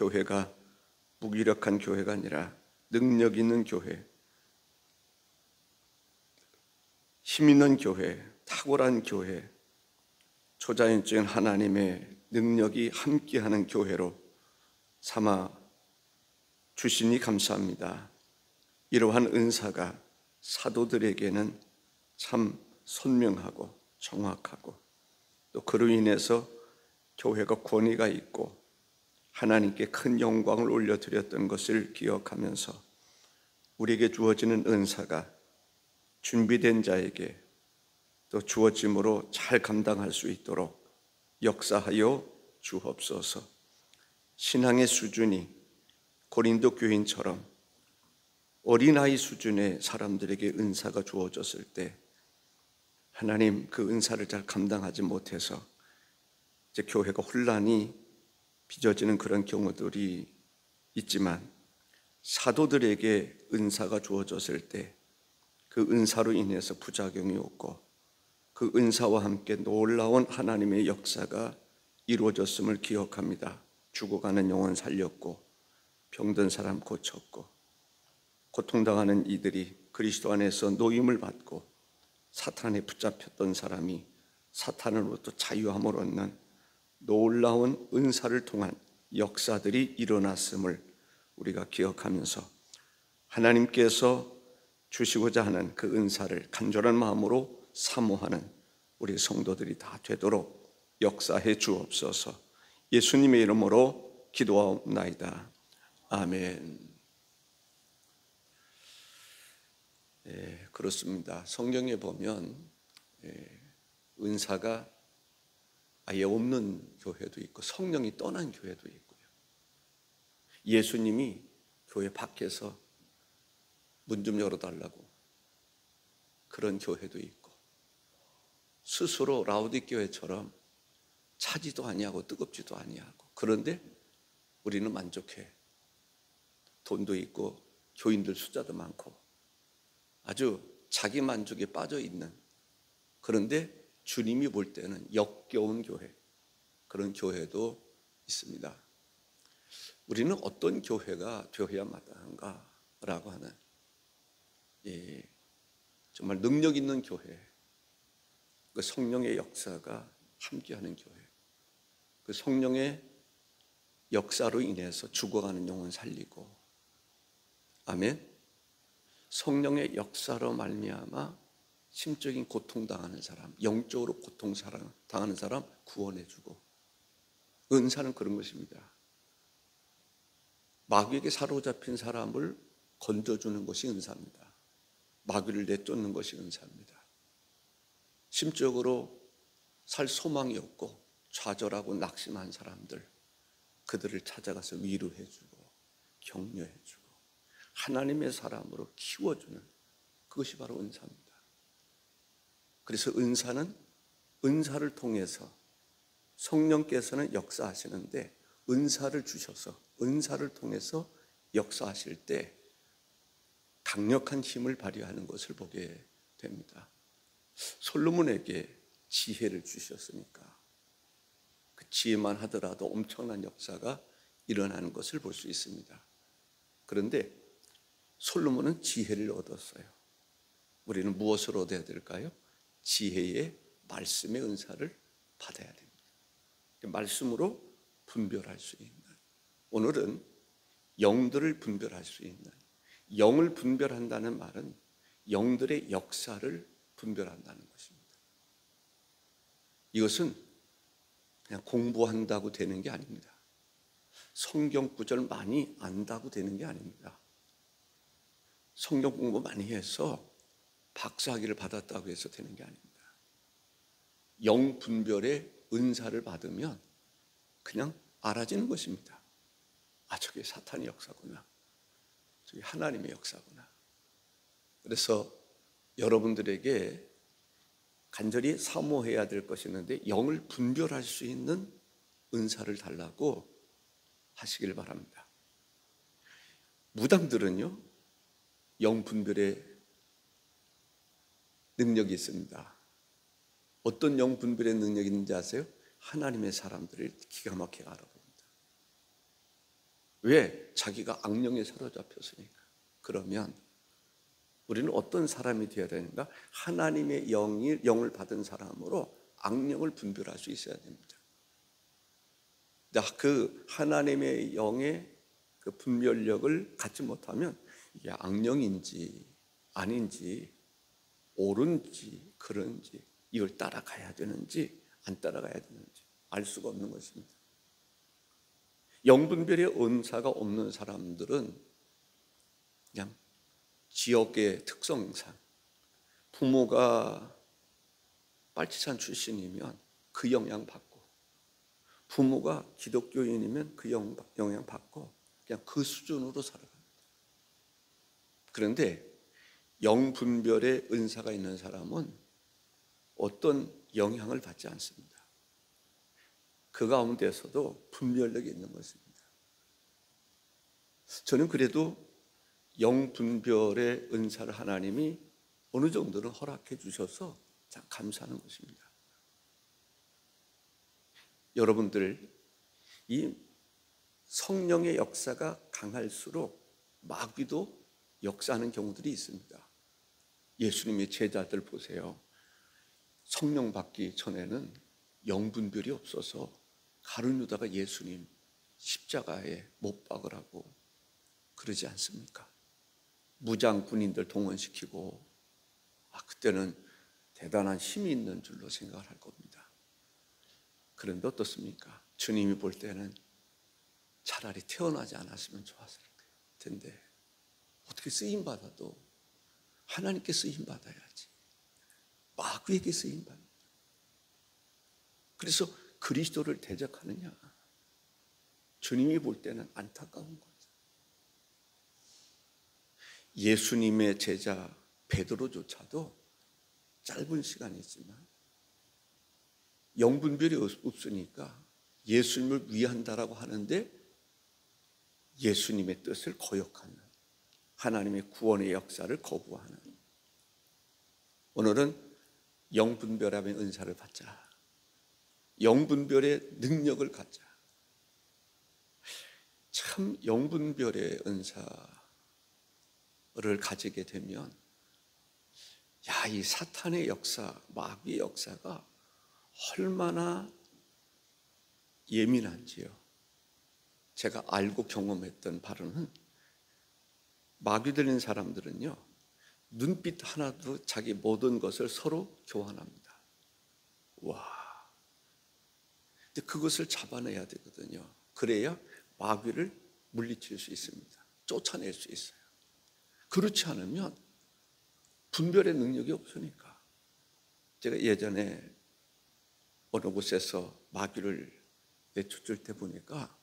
교회가 무기력한 교회가 아니라 능력 있는 교회, 힘 있는 교회, 탁월한 교회, 초자연적인 하나님의 능력이 함께하는 교회로 삼아 주시니 감사합니다. 이러한 은사가 사도들에게는 참 선명하고 정확하고, 또 그로 인해서 교회가 권위가 있고 하나님께 큰 영광을 올려드렸던 것을 기억하면서 우리에게 주어지는 은사가 준비된 자에게 또 주어짐으로 잘 감당할 수 있도록 역사하여 주옵소서. 신앙의 수준이 고린도 교인처럼 어린아이 수준의 사람들에게 은사가 주어졌을 때 하나님 그 은사를 잘 감당하지 못해서 이제 교회가 혼란이 빚어지는 그런 경우들이 있지만, 사도들에게 은사가 주어졌을 때 그 은사로 인해서 부작용이 없고 그 은사와 함께 놀라운 하나님의 역사가 이루어졌음을 기억합니다. 죽어가는 영혼 살렸고 병든 사람 고쳤고 고통당하는 이들이 그리스도 안에서 노임을 받고 사탄에 붙잡혔던 사람이 사탄으로부터 자유함을 얻는 놀라운 은사를 통한 역사들이 일어났음을 우리가 기억하면서 하나님께서 주시고자 하는 그 은사를 간절한 마음으로 사모하는 우리 성도들이 다 되도록 역사해 주옵소서. 예수님의 이름으로 기도하옵나이다. 아멘. 그렇습니다. 성경에 보면 은사가 아예 없는 교회도 있고 성령이 떠난 교회도 있고요. 예수님이 교회 밖에서 문 좀 열어달라고 그런 교회도 있고, 스스로 라오디게처럼 차지도 아니하고 뜨겁지도 아니하고, 그런데 우리는 만족해. 돈도 있고 교인들 숫자도 많고 아주 자기 만족에 빠져 있는, 그런데 주님이 볼 때는 역겨운 교회, 그런 교회도 있습니다. 우리는 어떤 교회가 되어야 마땅한가라고 하는 정말 능력 있는 교회, 그 성령의 역사가 함께하는 교회, 그 성령의 역사로 인해서 죽어가는 영혼 살리고, 아멘. 성령의 역사로 말미암아 심적인 고통당하는 사람, 영적으로 고통당하는 사람 구원해주고, 은사는 그런 것입니다. 마귀에게 사로잡힌 사람을 건져주는 것이 은사입니다. 마귀를 내쫓는 것이 은사입니다. 심적으로 살 소망이 없고 좌절하고 낙심한 사람들, 그들을 찾아가서 위로해주고 격려해주고 하나님의 사람으로 키워주는, 그것이 바로 은사입니다. 그래서 은사는 은사를 통해서 성령께서는 역사하시는데, 은사를 주셔서 은사를 통해서 역사하실 때 강력한 힘을 발휘하는 것을 보게 됩니다. 솔로몬에게 지혜를 주셨으니까 그 지혜만 하더라도 엄청난 역사가 일어나는 것을 볼 수 있습니다. 그런데 솔로몬은 지혜를 얻었어요. 우리는 무엇을 얻어야 될까요? 지혜의 말씀의 은사를 받아야 됩니다. 말씀으로 분별할 수 있는, 오늘은 영들을 분별할 수 있는, 영을 분별한다는 말은 영들의 역사를 분별한다는 것입니다. 이것은 그냥 공부한다고 되는 게 아닙니다. 성경 구절 많이 안다고 되는 게 아닙니다. 성경 공부 많이 해서 박사학위를 받았다고 해서 되는 게 아닙니다. 영 분별의 은사를 받으면 그냥 알아지는 것입니다. 아, 저게 사탄의 역사구나, 저게 하나님의 역사구나. 그래서 여러분들에게 간절히 사모해야 될 것이 있는데, 영을 분별할 수 있는 은사를 달라고 하시길 바랍니다. 무당들은요, 영 분별의 능력이 있습니다. 어떤 영 분별의 능력이 있는지 아세요? 하나님의 사람들을 기가 막히게 알아봅니다. 왜? 자기가 악령에 사로잡혔으니까. 그러면 우리는 어떤 사람이 되어야 되는가? 하나님의 영을 받은 사람으로 악령을 분별할 수 있어야 됩니다. 그 하나님의 영의 그 분별력을 갖지 못하면 이게 악령인지 아닌지, 옳은지 그런지, 이걸 따라가야 되는지 안 따라가야 되는지 알 수가 없는 것입니다. 영분별의 은사가 없는 사람들은 그냥 지역의 특성상, 부모가 빨치산 출신이면 그 영향 받고, 부모가 기독교인이면 그 영향 받고, 그냥 그 수준으로 살아갑니다. 그런데 영분별의 은사가 있는 사람은 어떤 영향을 받지 않습니다. 그 가운데서도 분별력이 있는 것입니다. 저는 그래도 영분별의 은사를 하나님이 어느 정도는 허락해 주셔서 참 감사하는 것입니다. 여러분들, 이 성령의 역사가 강할수록 마귀도 역사하는 경우들이 있습니다. 예수님의 제자들 보세요. 성령 받기 전에는 영분별이 없어서 가룟 유다가 예수님 십자가에 못 박으라고 그러지 않습니까? 무장 군인들 동원시키고, 그때는 대단한 힘이 있는 줄로 생각을 할 겁니다. 그런데 어떻습니까? 주님이 볼 때는 차라리 태어나지 않았으면 좋았을 텐데, 어떻게 쓰임받아도 하나님께 쓰임받아야지, 마귀에게 쓰임받는다. 그래서 그리스도를 대적하느냐? 주님이 볼 때는 안타까운 거죠. 예수님의 제자 베드로조차도 짧은 시간이지만 영분별이 없으니까 예수님을 위한다라고 하는데 예수님의 뜻을 거역하는, 하나님의 구원의 역사를 거부하는, 오늘은 영분별함의 은사를 받자, 영분별의 능력을 갖자. 참 영분별의 은사를 가지게 되면, 이 사탄의 역사, 마귀의 역사가 얼마나 예민한지요. 제가 알고 경험했던 바로는, 마귀 들린 사람들은요, 눈빛 하나도 자기 모든 것을 서로 교환합니다. 근데 그것을 잡아내야 되거든요. 그래야 마귀를 물리칠 수 있습니다. 쫓아낼 수 있어요. 그렇지 않으면 분별의 능력이 없으니까. 제가 예전에 어느 곳에서 마귀를 내쫓을 때 보니까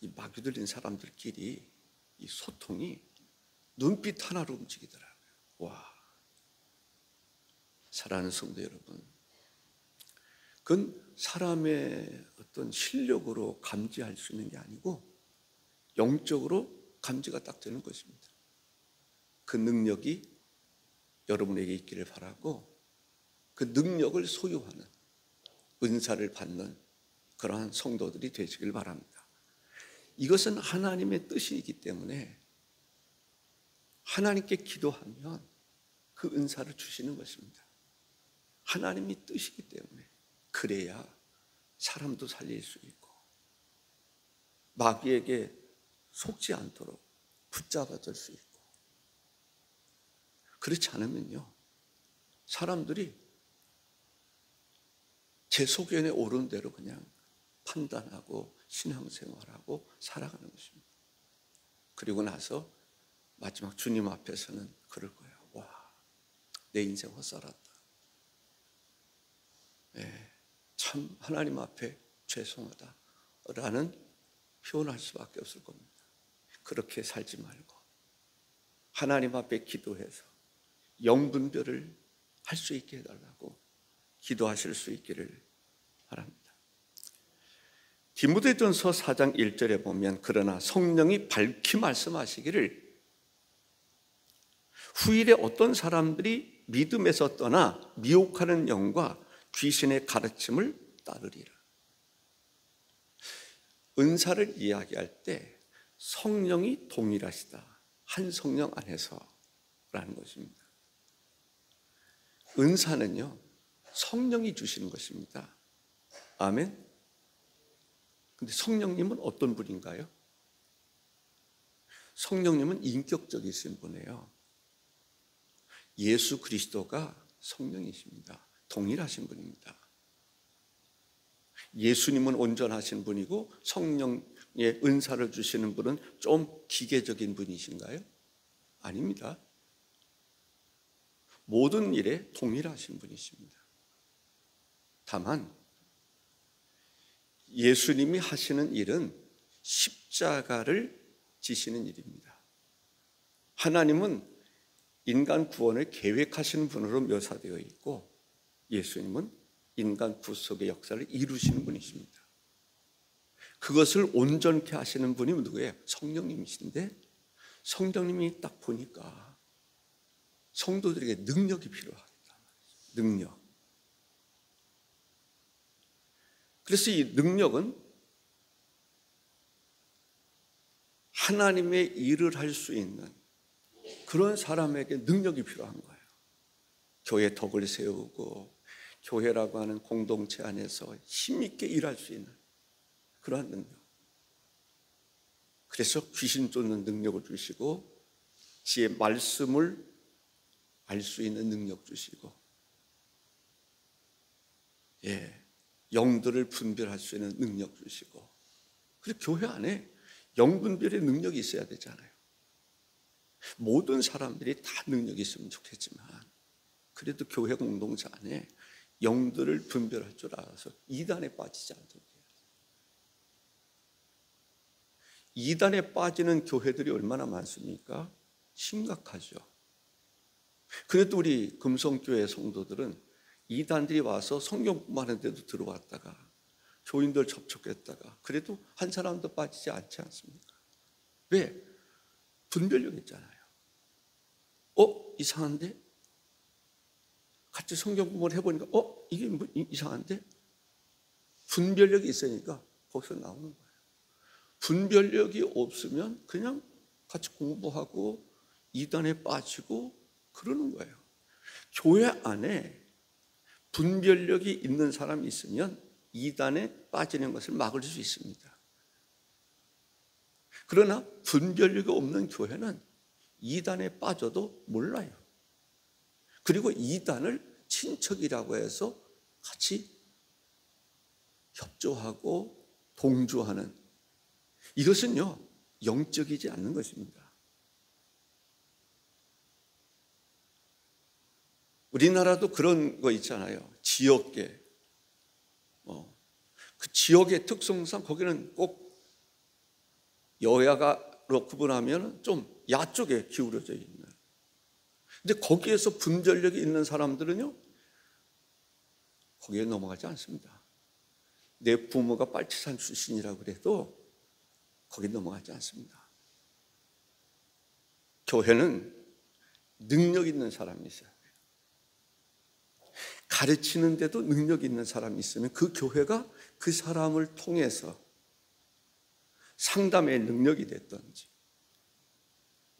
이 마귀 들린 사람들끼리 이 소통이 눈빛 하나로 움직이더라고요. 사랑하는 성도 여러분, 그건 사람의 어떤 실력으로 감지할 수 있는 게 아니고 영적으로 감지가 딱 되는 것입니다. 그 능력이 여러분에게 있기를 바라고, 그 능력을 소유하는, 은사를 받는 그러한 성도들이 되시길 바랍니다. 이것은 하나님의 뜻이기 때문에 하나님께 기도하면 그 은사를 주시는 것입니다. 하나님이 뜻이기 때문에, 그래야 사람도 살릴 수 있고 마귀에게 속지 않도록 붙잡아줄 수 있고, 그렇지 않으면요, 사람들이 제 소견에 오른 대로 그냥 판단하고 신앙생활하고 살아가는 것입니다. 그리고 나서 마지막 주님 앞에서는 그럴 거예요. 내 인생 헛살았다. 참 하나님 앞에 죄송하다 라는 표현할 수밖에 없을 겁니다. 그렇게 살지 말고 하나님 앞에 기도해서 영분별을 할 수 있게 해달라고 기도하실 수 있기를 바랍니다. 디모데전서 4장 1절에 보면, 그러나 성령이 밝히 말씀하시기를 후일에 어떤 사람들이 믿음에서 떠나 미혹하는 영과 귀신의 가르침을 따르리라. 은사를 이야기할 때 성령이 동일하시다. 한 성령 안에서라는 것입니다. 은사는요, 성령이 주시는 것입니다. 아멘. 근데 성령님은 어떤 분인가요? 성령님은 인격적이신 분이에요. 예수 그리스도가 성령이십니다. 동일하신 분입니다. 예수님은 온전하신 분이고 성령의 은사를 주시는 분은 좀 기계적인 분이신가요? 아닙니다. 모든 일에 동일하신 분이십니다. 다만 예수님이 하시는 일은 십자가를 지시는 일입니다. 하나님은 인간 구원을 계획하시는 분으로 묘사되어 있고 예수님은 인간 구속의 역사를 이루시는 분이십니다. 그것을 온전케 하시는 분이 누구예요? 성령님이신데 성령님이 딱 보니까 성도들에게 능력이 필요하다. 능력. 그래서 이 능력은 하나님의 일을 할 수 있는 그런 사람에게 능력이 필요한 거예요. 교회 덕을 세우고 교회라고 하는 공동체 안에서 힘있게 일할 수 있는 그러한 능력. 그래서 귀신 쫓는 능력을 주시고 지의 말씀을 알 수 있는 능력 주시고 영들을 분별할 수 있는 능력 주시고 그리고 교회 안에 영분별의 능력이 있어야 되잖아요. 모든 사람들이 다 능력이 있으면 좋겠지만 그래도 교회 공동체 안에 영들을 분별할 줄 알아서 이단에 빠지지 않도록 해요. 이단에 빠지는 교회들이 얼마나 많습니까? 심각하죠. 그래도 우리 금성교회 성도들은 이단들이 와서 성경 공부하는데도 들어왔다가 교인들 접촉했다가 그래도 한 사람도 빠지지 않지 않습니까? 왜? 분별력 있잖아요. 이상한데? 같이 성경 공부를 해보니까 이게 뭐 이상한데? 분별력이 있으니까 거기서 나오는 거예요. 분별력이 없으면 그냥 같이 공부하고 이단에 빠지고 그러는 거예요. 교회 안에 분별력이 있는 사람이 있으면 이단에 빠지는 것을 막을 수 있습니다. 그러나 분별력이 없는 교회는 이단에 빠져도 몰라요. 그리고 이단을 친척이라고 해서 같이 협조하고 동조하는 이것은요 영적이지 않는 것입니다. 우리나라도 그런 거 있잖아요. 지역계. 그 지역의 특성상 거기는 꼭 여야가로 구분하면 좀 야 쪽에 기울어져 있는. 근데 거기에서 분별력이 있는 사람들은요, 거기에 넘어가지 않습니다. 내 부모가 빨치산 출신이라고 그래도 거기 넘어가지 않습니다. 교회는 능력 있는 사람이 있어요. 가르치는데도 능력 있는 사람이 있으면 그 교회가 그 사람을 통해서 상담의 능력이 됐든지.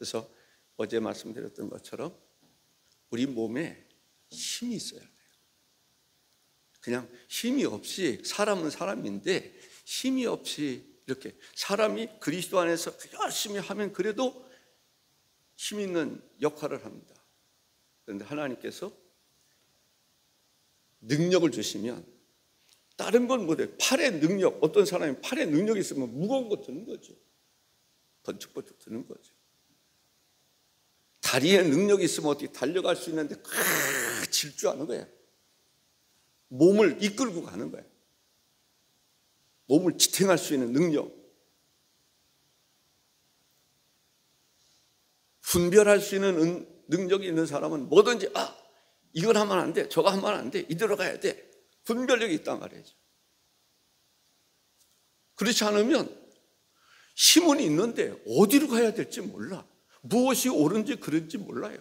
그래서 어제 말씀드렸던 것처럼 우리 몸에 힘이 있어야 돼요. 그냥 힘이 없이 사람은 사람인데 힘이 없이 이렇게 사람이 그리스도 안에서 열심히 하면 그래도 힘 있는 역할을 합니다. 그런데 하나님께서 능력을 주시면 다른 건 못해요. 팔의 능력, 어떤 사람이 팔의 능력이 있으면 무거운 거 드는 거죠. 번쩍번쩍 드는 거죠. 다리에 능력이 있으면 어떻게 달려갈 수 있는데 질주하는 거예요. 몸을 이끌고 가는 거예요. 몸을 지탱할 수 있는 능력. 분별할 수 있는 능력이 있는 사람은 뭐든지 이건 하면 안 돼, 저거 하면 안 돼, 이대로 가야 돼. 분별력이 있단 말이죠. 그렇지 않으면 힘은 있는데 어디로 가야 될지 몰라. 무엇이 옳은지 그른지 몰라요.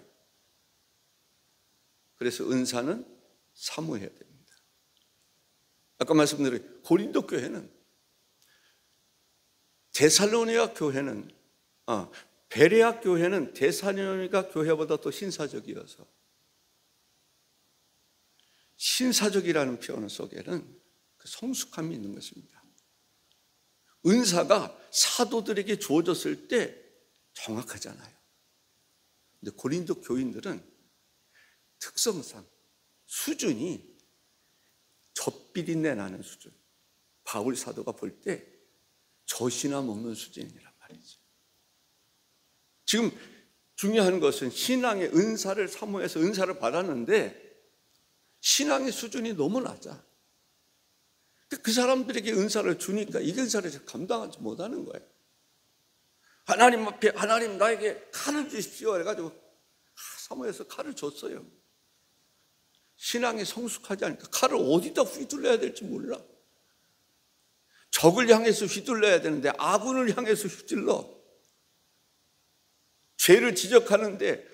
그래서 은사는 사모해야 됩니다. 아까 말씀드린 고린도 교회는 데살로니가 교회는 베레아 교회는 데살로니가 교회보다 더 신사적이어서, 신사적이라는 표현 속에는 그 성숙함이 있는 것입니다. 은사가 사도들에게 주어졌을 때 정확하잖아요. 근데 고린도 교인들은 특성상 수준이 젖비린내 나는 수준, 바울 사도가 볼 때 젖이나 먹는 수준이란 말이죠. 지금 중요한 것은 신앙의 은사를 사모해서 은사를 받았는데 신앙의 수준이 너무 낮아. 그 사람들에게 은사를 주니까 이 은사를 감당하지 못하는 거예요. 하나님 앞에 하나님 나에게 칼을 주십시오 해가지고 사모해서 칼을 줬어요. 신앙이 성숙하지 않으니까 칼을 어디다 휘둘러야 될지 몰라. 적을 향해서 휘둘러야 되는데 아군을 향해서 휘둘러. 죄를 지적하는데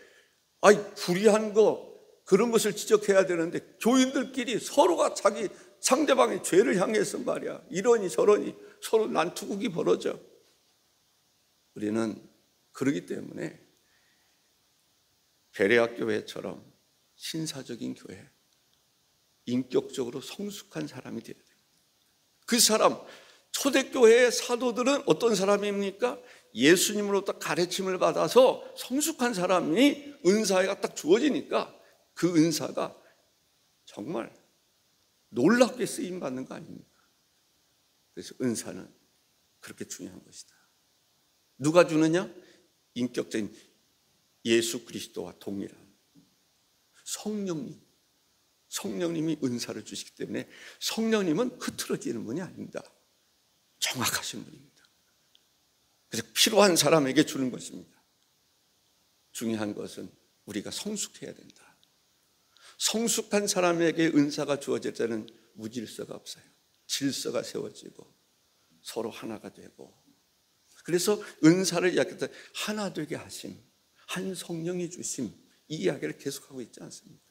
불의한 거 그런 것을 지적해야 되는데 교인들끼리 서로가 자기 상대방의 죄를 향해서 말이야, 이러니 저러니 서로 난투극이 벌어져. 우리는 그러기 때문에 베레아 교회처럼 신사적인 교회, 인격적으로 성숙한 사람이 되어야 돼요. 그 사람, 초대교회의 사도들은 어떤 사람입니까? 예수님으로부터 가르침을 받아서 성숙한 사람이 은사가 딱 주어지니까 그 은사가 정말 놀랍게 쓰임받는 거 아닙니까? 그래서 은사는 그렇게 중요한 것이다. 누가 주느냐? 인격적인 예수 그리스도와 동일한 성령님이 은사를 주시기 때문에 성령님은 흐트러지는 분이 아닙니다. 정확하신 분입니다. 그래서 필요한 사람에게 주는 것입니다. 중요한 것은 우리가 성숙해야 된다. 성숙한 사람에게 은사가 주어질 때는 무질서가 없어요. 질서가 세워지고 서로 하나가 되고, 그래서 은사를 이야기할 때 하나 되게 하심, 한 성령이 주심, 이 이야기를 계속하고 있지 않습니까?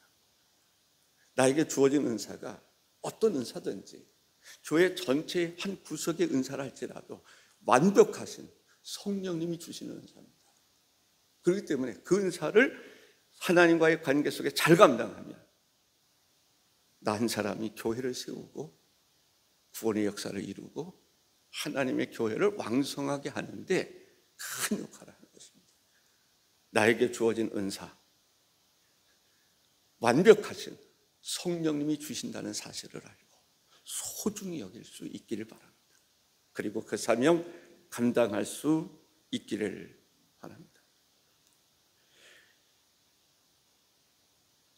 나에게 주어진 은사가 어떤 은사든지 교회 전체의 한 구석의 은사를 할지라도 완벽하신 성령님이 주시는 은사입니다. 그렇기 때문에 그 은사를 하나님과의 관계 속에 잘 감당하면 나 한 사람이 교회를 세우고 구원의 역사를 이루고 하나님의 교회를 왕성하게 하는데 큰 역할을 하는 것입니다. 나에게 주어진 은사, 완벽하신 성령님이 주신다는 사실을 알고 소중히 여길 수 있기를 바랍니다. 그리고 그 사명 감당할 수 있기를 바랍니다.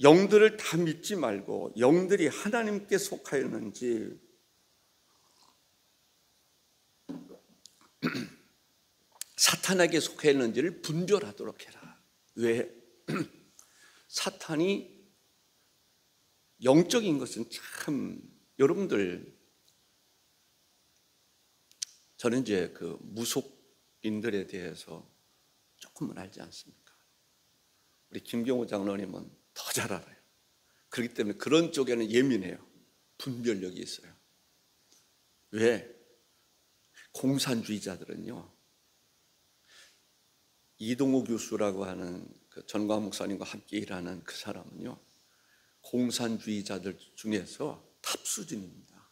영들을 다 믿지 말고 영들이 하나님께 속하였는지 사탄에게 속하였는지를 분별하도록 해라. 왜? 사탄이 영적인 것은 참, 여러분들, 저는 이제 그 무속인들에 대해서 조금은 알지 않습니까? 우리 김경호 장로님은 더 잘 알아요. 그렇기 때문에 그런 쪽에는 예민해요. 분별력이 있어요. 왜? 공산주의자들은요, 이동우 교수라고 하는 그 전광 목사님과 함께 일하는 그 사람은요, 공산주의자들 중에서 탑 수준입니다.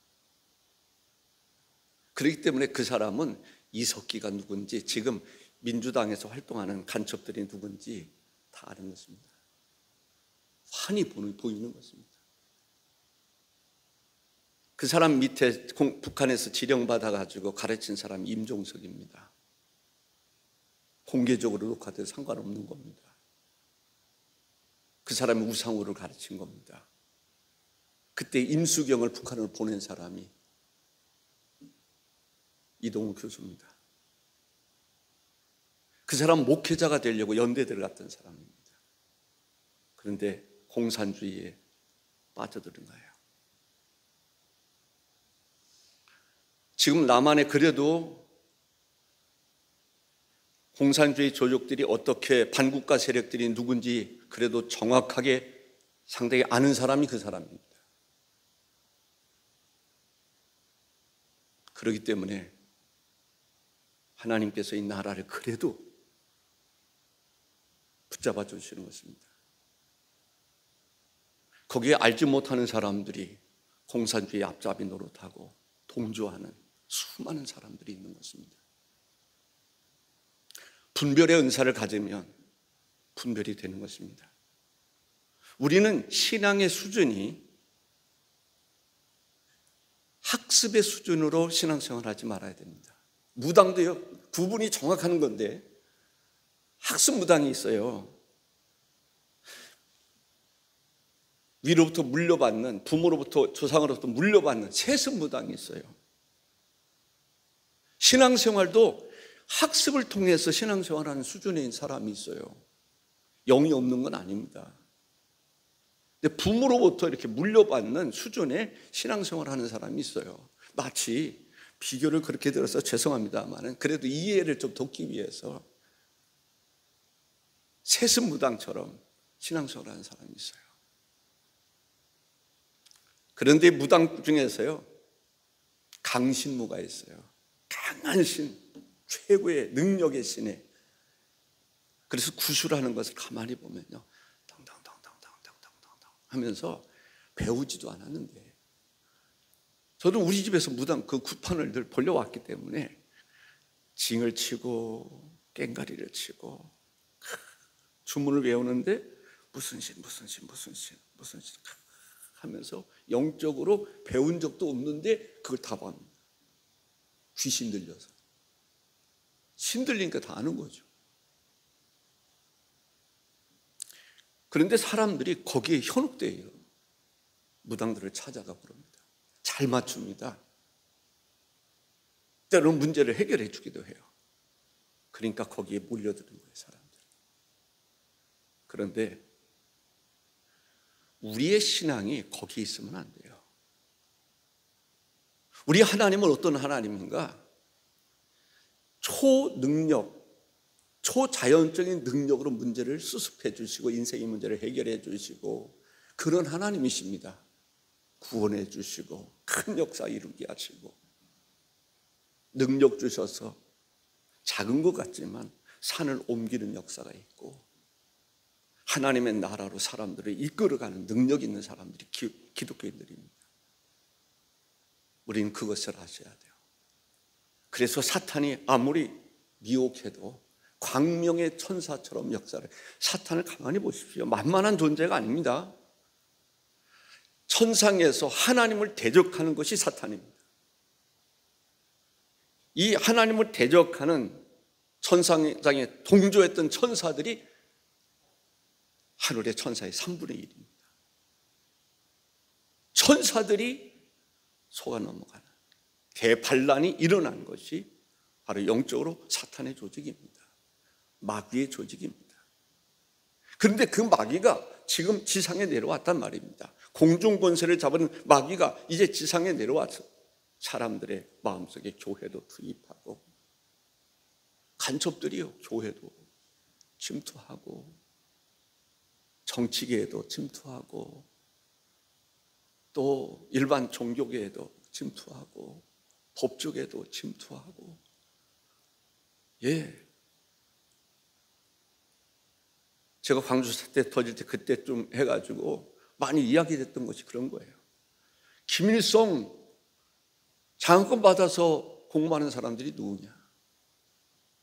그렇기 때문에 그 사람은 이석기가 누군지, 지금 민주당에서 활동하는 간첩들이 누군지 다 아는 것입니다. 환히 보이는 것입니다. 그 사람 밑에 북한에서 지령받아가지고 가르친 사람이 임종석입니다. 공개적으로 녹화돼도 상관없는 겁니다. 그 사람이 우상호를 가르친 겁니다. 그때 임수경을 북한으로 보낸 사람이 이동우 교수입니다. 그 사람 목회자가 되려고 연대 들어갔던 사람입니다. 그런데 공산주의에 빠져드는 거예요. 지금 남한에 그래도 공산주의 조직들이 어떻게, 반국가 세력들이 누군지 그래도 정확하게 상당히 아는 사람이 그 사람입니다. 그렇기 때문에 하나님께서 이 나라를 그래도 붙잡아 주시는 것입니다. 거기에 알지 못하는 사람들이 공산주의 앞잡이 노릇하고 동조하는 수많은 사람들이 있는 것입니다. 분별의 은사를 가지면 분별이 되는 것입니다. 우리는 신앙의 수준이 학습의 수준으로 신앙생활을 하지 말아야 됩니다. 무당도요, 구분이 정확한 건데 학습 무당이 있어요. 위로부터 물려받는, 부모로부터 조상으로부터 물려받는 세습 무당이 있어요. 신앙생활도 학습을 통해서 신앙생활하는 수준의 사람이 있어요. 영이 없는 건 아닙니다. 근데 부모로부터 이렇게 물려받는 수준의 신앙생활하는 사람이 있어요. 마치 비교를 그렇게 들어서 죄송합니다만 그래도 이해를 좀 돕기 위해서 세습 무당처럼 신앙생활하는 사람이 있어요. 그런데 무당 중에서요, 강신무가 있어요. 강한 신, 최고의 능력의 신에. 그래서 구술하는 것을 가만히 보면요, 당당당당당당당당 하면서 배우지도 않았는데, 저는 우리 집에서 무당 그 구판을 늘 벌려왔기 때문에 징을 치고 꽹가리를 치고 주문을 외우는데 무슨 신 하면서 영적으로 배운 적도 없는데 그걸 다 봤습니다. 귀신 들려서. 신 들리니까 다 아는 거죠. 그런데 사람들이 거기에 현혹돼요. 무당들을 찾아가 부릅니다. 잘 맞춥니다. 때로는 문제를 해결해 주기도 해요. 그러니까 거기에 몰려드는 거예요, 사람들. 그런데 우리의 신앙이 거기에 있으면 안 돼요. 우리 하나님은 어떤 하나님인가? 초능력, 초자연적인 능력으로 문제를 수습해 주시고 인생의 문제를 해결해 주시고 그런 하나님이십니다. 구원해 주시고 큰 역사 이루게 하시고 능력 주셔서 작은 것 같지만 산을 옮기는 역사가 있고 하나님의 나라로 사람들을 이끌어가는 능력 있는 사람들이 기독교인들입니다. 우리는 그것을 아셔야 돼요. 그래서 사탄이 아무리 미혹해도 광명의 천사처럼 역사를, 사탄을 가만히 보십시오. 만만한 존재가 아닙니다. 천상에서 하나님을 대적하는 것이 사탄입니다. 이 하나님을 대적하는 천상에 동조했던 천사들이 하늘의 천사의 3분의 1입니다. 천사들이 속아 넘어가는 대반란이 일어난 것이 바로 영적으로 사탄의 조직입니다. 마귀의 조직입니다. 그런데 그 마귀가 지금 지상에 내려왔단 말입니다. 공중 권세를 잡은 마귀가 이제 지상에 내려와서 사람들의 마음속에 교회도 투입하고 간첩들이요, 교회도 침투하고 정치계에도 침투하고 또 일반 종교계에도 침투하고 법조계에도 침투하고, 제가 광주 사태 터질 때 그때 좀 해가지고 많이 이야기됐던 것이 그런 거예요. 김일성 장학금 받아서 공부하는 사람들이 누구냐?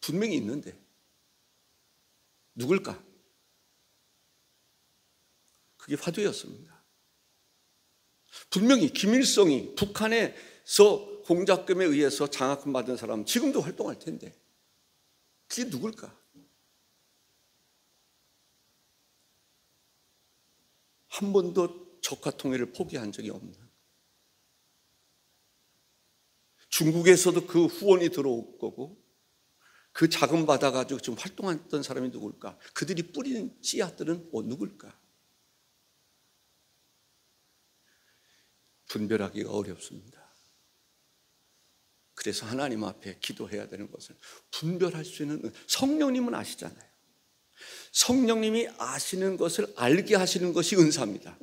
분명히 있는데 누굴까? 그게 화두였습니다. 분명히 김일성이 북한에서 공작금에 의해서 장학금 받은 사람 지금도 활동할 텐데 그게 누굴까? 한 번도 적화 통일을 포기한 적이 없는, 중국에서도 그 후원이 들어올 거고 그 자금 받아가지고 지금 활동했던 사람이 누굴까? 그들이 뿌리는 씨앗들은 누굴까? 분별하기가 어렵습니다. 그래서 하나님 앞에 기도해야 되는 것은 분별할 수 있는, 성령님은 아시잖아요. 성령님이 아시는 것을 알게 하시는 것이 은사입니다.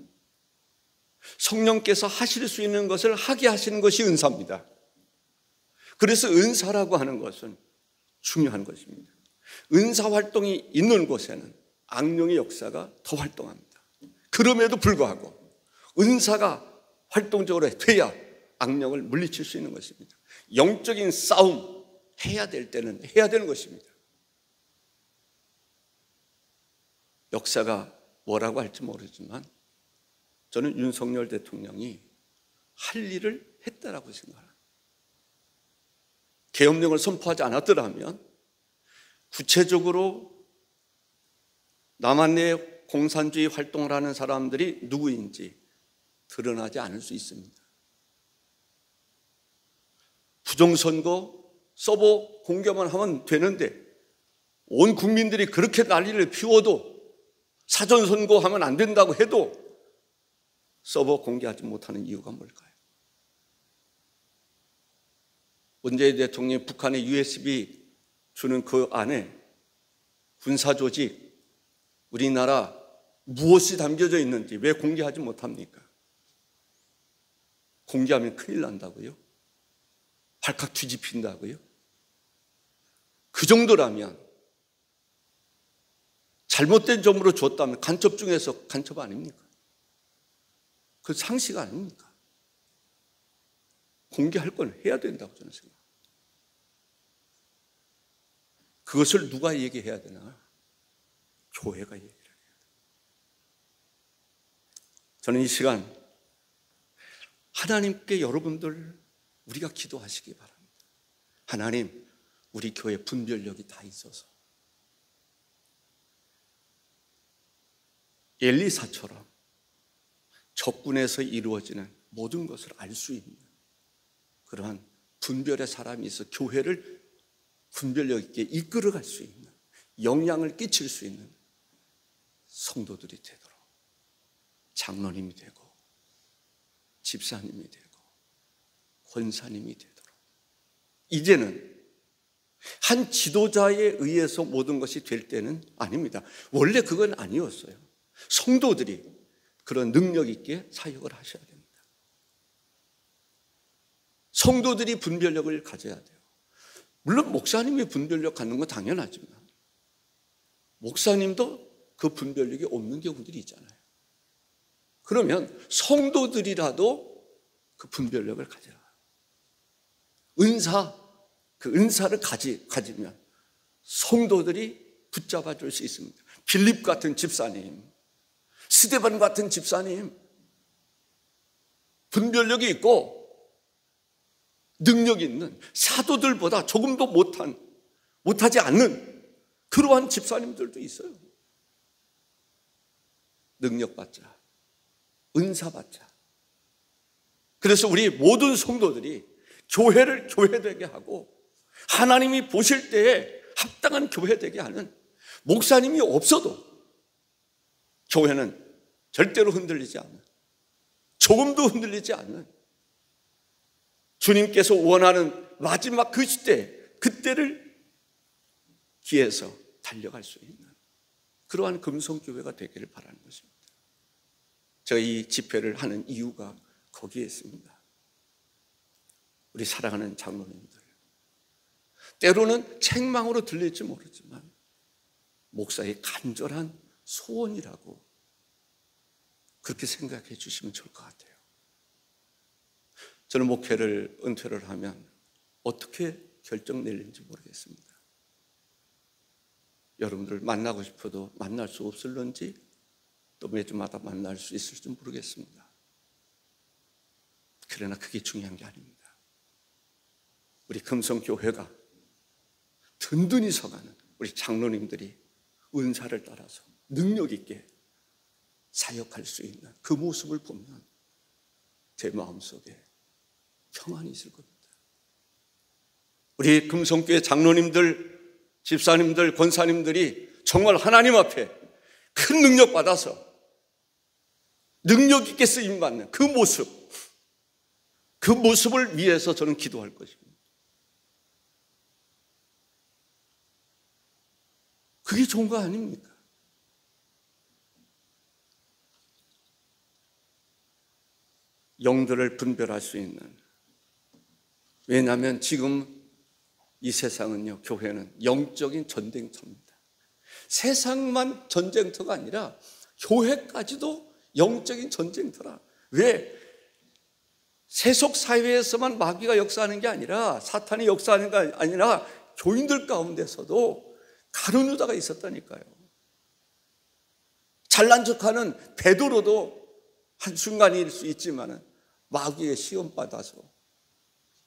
성령께서 하실 수 있는 것을 하게 하시는 것이 은사입니다. 그래서 은사라고 하는 것은 중요한 것입니다. 은사 활동이 있는 곳에는 악령의 역사가 더 활동합니다. 그럼에도 불구하고 은사가 활동적으로 돼야 악령을 물리칠 수 있는 것입니다. 영적인 싸움 해야 될 때는 해야 되는 것입니다. 역사가 뭐라고 할지 모르지만 저는 윤석열 대통령이 할 일을 했다라고 생각합니다. 계엄령을 선포하지 않았더라면 구체적으로 남한 내 공산주의 활동을 하는 사람들이 누구인지 드러나지 않을 수 있습니다. 부정선거 서버 공개만 하면 되는데 온 국민들이 그렇게 난리를 피워도 사전선거하면 안 된다고 해도 서버 공개하지 못하는 이유가 뭘까요? 문재인 대통령이 북한에 USB 주는 그 안에 군사조직, 우리나라 무엇이 담겨져 있는지 왜 공개하지 못합니까? 공개하면 큰일 난다고요? 발칵 뒤집힌다고요? 그 정도라면 잘못된 점으로 줬다면 간첩 중에서 간첩 아닙니까? 그 상식 아닙니까? 공개할 건 해야 된다고 저는 생각합니다. 그것을 누가 얘기해야 되나? 교회가 얘기를 해야 돼요. 저는 이 시간 하나님께 여러분들 우리가 기도하시기 바랍니다. 하나님, 우리 교회 분별력이 다 있어서 엘리사처럼 적군에서 이루어지는 모든 것을 알 수 있는 그러한 분별의 사람이 있어 교회를 분별력 있게 이끌어갈 수 있는, 영향을 끼칠 수 있는 성도들이 되도록 장로님이 되고 집사님이 되고 권사님이 되도록, 이제는 한 지도자에 의해서 모든 것이 될 때는 아닙니다. 원래 그건 아니었어요. 성도들이 그런 능력 있게 사역을 하셔야 됩니다. 성도들이 분별력을 가져야 돼요. 물론 목사님이 분별력 갖는 건 당연하지만 목사님도 그 분별력이 없는 경우들이 있잖아요. 그러면 성도들이라도 그 분별력을 가져라. 그 은사를 가지면 성도들이 붙잡아 줄 수 있습니다. 빌립 같은 집사님, 스데반 같은 집사님, 분별력이 있고 능력이 있는, 사도들보다 조금도 못하지 않는 그러한 집사님들도 있어요. 능력 받자, 은사 받자. 그래서 우리 모든 성도들이 교회를 교회되게 하고 하나님이 보실 때에 합당한 교회되게 하는, 목사님이 없어도 교회는 절대로 흔들리지 않는, 조금도 흔들리지 않는, 주님께서 원하는 마지막 그 시대, 그때를 기해서 달려갈 수 있는 그러한 금성교회가 되기를 바라는 것입니다. 제가 이 집회를 하는 이유가 거기에 있습니다. 우리 사랑하는 장로님들, 때로는 책망으로 들릴지 모르지만 목사의 간절한 소원이라고 그렇게 생각해 주시면 좋을 것 같아요. 저는 목회를 은퇴를 하면 어떻게 결정 내릴지 모르겠습니다. 여러분들 만나고 싶어도 만날 수 없을런지, 또 매주마다 만날 수 있을지 모르겠습니다. 그러나 그게 중요한 게 아닙니다. 우리 금성교회가 든든히 서가는 우리 장로님들이 은사를 따라서 능력 있게 사역할 수 있는 그 모습을 보면 제 마음속에 평안이 있을 겁니다. 우리 금성교회 장로님들, 집사님들, 권사님들이 정말 하나님 앞에 큰 능력 받아서 능력 있게 쓰임받는 그 모습을 위해서 저는 기도할 것입니다. 그게 좋은 거 아닙니까? 영들을 분별할 수 있는, 왜냐하면 지금 이 세상은요, 교회는 영적인 전쟁터입니다. 세상만 전쟁터가 아니라 교회까지도 영적인 전쟁터라. 왜? 세속 사회에서만 마귀가 역사하는 게 아니라, 사탄이 역사하는 게 아니라 교인들 가운데서도 가룟 유다가 있었다니까요. 잘난 척하는 베드로도 한순간일 수 있지만 마귀에 시험받아서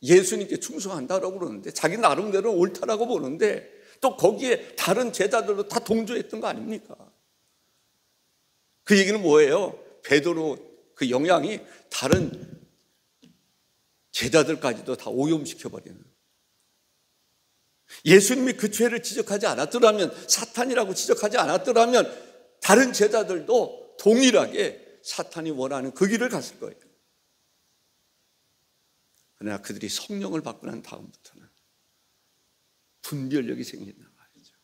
예수님께 충성한다고 그러는데, 자기 나름대로 옳다라고 보는데, 또 거기에 다른 제자들도 다 동조했던 거 아닙니까? 그 얘기는 뭐예요? 베드로 그 영향이 다른 제자들까지도 다 오염시켜버리는. 예수님이 그 죄를 지적하지 않았더라면, 사탄이라고 지적하지 않았더라면 다른 제자들도 동일하게 사탄이 원하는 그 길을 갔을 거예요. 그러나 그들이 성령을 받고 난 다음부터는 분별력이 생긴단 말이죠.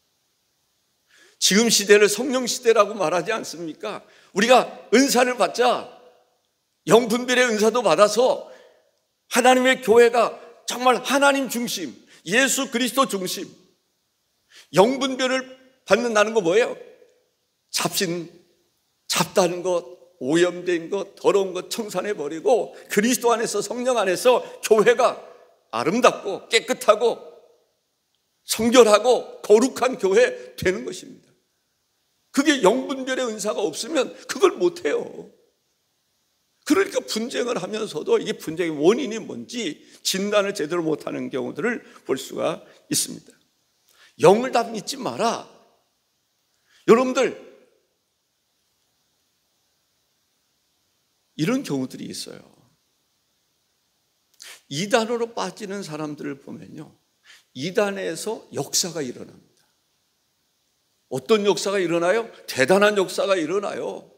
지금 시대를 성령 시대라고 말하지 않습니까? 우리가 은사를 받자, 영분별의 은사도 받아서 하나님의 교회가 정말 하나님 중심, 예수 그리스도 중심, 영분별을 받는다는 거 뭐예요? 잡다는 것, 오염된 것, 더러운 것 청산해버리고 그리스도 안에서, 성령 안에서 교회가 아름답고 깨끗하고 성결하고 거룩한 교회 되는 것입니다. 그게 영분별의 은사가 없으면 그걸 못해요. 그러니까 분쟁을 하면서도 이게 분쟁의 원인이 뭔지 진단을 제대로 못하는 경우들을 볼 수가 있습니다. 영을 다 믿지 마라. 여러분들, 이런 경우들이 있어요. 이단으로 빠지는 사람들을 보면요, 이단에서 역사가 일어납니다. 어떤 역사가 일어나요? 대단한 역사가 일어나요.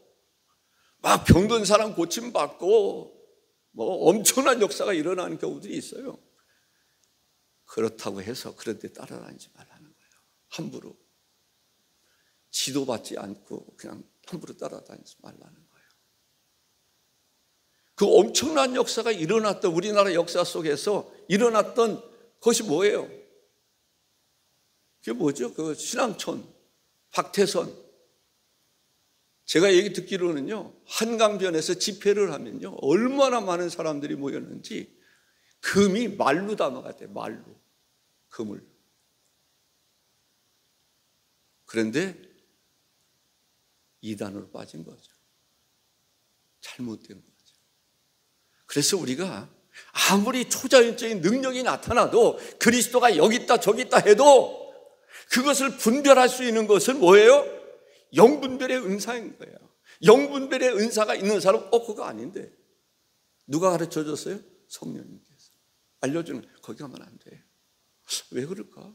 막 병든 사람 고침받고 엄청난 역사가 일어나는 경우들이 있어요. 그렇다고 해서 그런 데 따라다니지 말라는 거예요. 함부로 지도받지 않고 그냥 함부로 따라다니지 말라는 거예요. 그 엄청난 역사가 일어났던, 우리나라 역사 속에서 일어났던 것이 뭐예요? 그게 뭐죠? 그 신앙촌, 박태선. 제가 얘기 듣기로는요, 한강변에서 집회를 하면요, 얼마나 많은 사람들이 모였는지 금이 말로 담아갔대요. 말로. 금을. 그런데 이단으로 빠진 거죠. 잘못된 거죠. 그래서 우리가 아무리 초자연적인 능력이 나타나도, 그리스도가 여기 있다 저기 있다 해도 그것을 분별할 수 있는 것은 뭐예요? 영분별의 은사인 거예요. 영분별의 은사가 있는 사람, 그거 아닌데. 누가 가르쳐 줬어요? 성령님께서 알려주는. 거기 가면 안 돼. 왜 그럴까?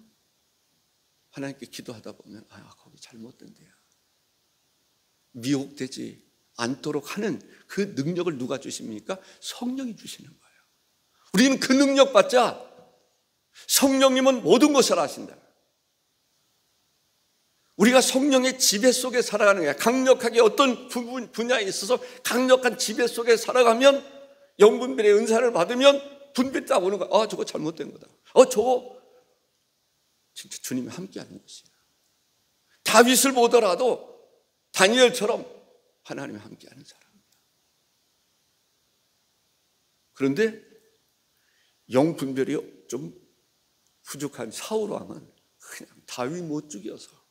하나님께 기도하다 보면 거기 잘못된 데야. 미혹되지 않도록 하는 그 능력을 누가 주십니까? 성령이 주시는 거예요. 우리는 그 능력 받자. 성령님은 모든 것을 아신다. 우리가 성령의 지배 속에 살아가는 거야. 강력하게 어떤 분야에 있어서 강력한 지배 속에 살아가면, 영분별의 은사를 받으면 분별이 딱 오는 거야. 저거 잘못된 거다. 저거 진짜 주님이 함께하는 것이야. 다윗을 보더라도 다니엘처럼 하나님이 함께하는 사람이야. 그런데 영분별이 좀 부족한 사울 왕은 그냥 다윗 못 죽여서,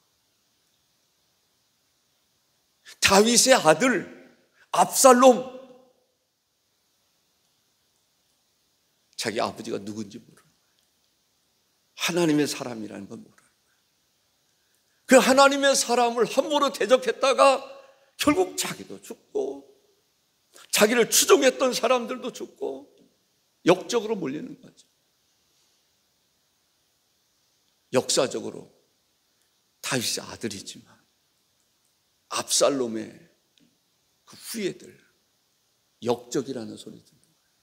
다윗의 아들 압살롬, 자기 아버지가 누군지 모르는 거예요. 하나님의 사람이라는 건 모르는 거예요. 그 하나님의 사람을 함부로 대적했다가 결국 자기도 죽고 자기를 추종했던 사람들도 죽고 역적으로 몰리는 거죠. 역사적으로 다윗의 아들이지만 압살롬의 그 후예들, 역적이라는 소리 듣는 거예요.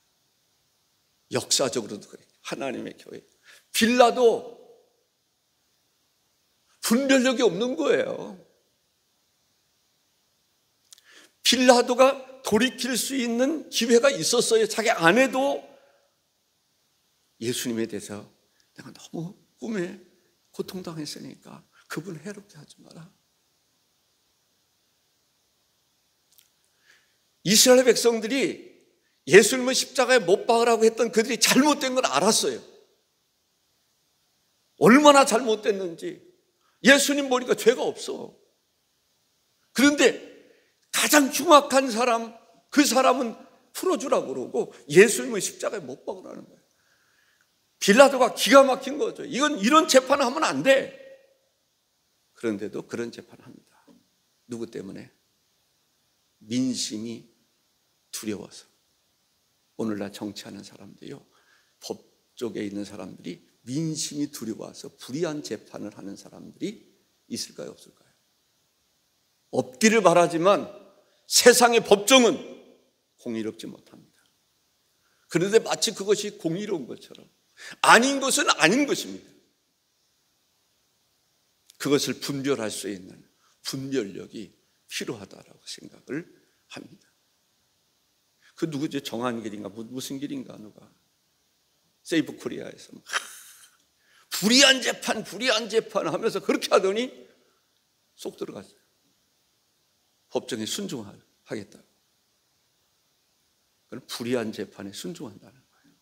역사적으로도 그래. 하나님의 교회. 빌라도 분별력이 없는 거예요. 빌라도가 돌이킬 수 있는 기회가 있었어요. 자기 아내도 예수님에 대해서 내가 너무 꿈에 고통당했으니까 그분 해롭게 하지 마라. 이스라엘 백성들이 예수님을 십자가에 못 박으라고 했던 그들이 잘못된 걸 알았어요. 얼마나 잘못됐는지. 예수님 보니까 죄가 없어. 그런데 가장 흉악한 사람, 그 사람은 풀어주라고 그러고 예수님을 십자가에 못 박으라는 거예요. 빌라도가 기가 막힌 거죠. 이런 재판을 하면 안 돼. 그런데도 그런 재판을 합니다. 누구 때문에? 민심이 두려워서. 오늘날 정치하는 사람들이요, 법 쪽에 있는 사람들이 민심이 두려워서 불의한 재판을 하는 사람들이 있을까요, 없을까요? 없기를 바라지만 세상의 법정은 공의롭지 못합니다. 그런데 마치 그것이 공의로운 것처럼 아닌 것은 아닌 것입니다. 그것을 분별할 수 있는 분별력이 필요하다라고 생각을 합니다. 그 누구지? 정한길인가 무슨 길인가 누가 세이브 코리아에서 불의한 재판 하면서 그렇게 하더니 쏙 들어갔어요. 법정에 순종하겠다고. 그건 불의한 재판에 순종한다는 거예요.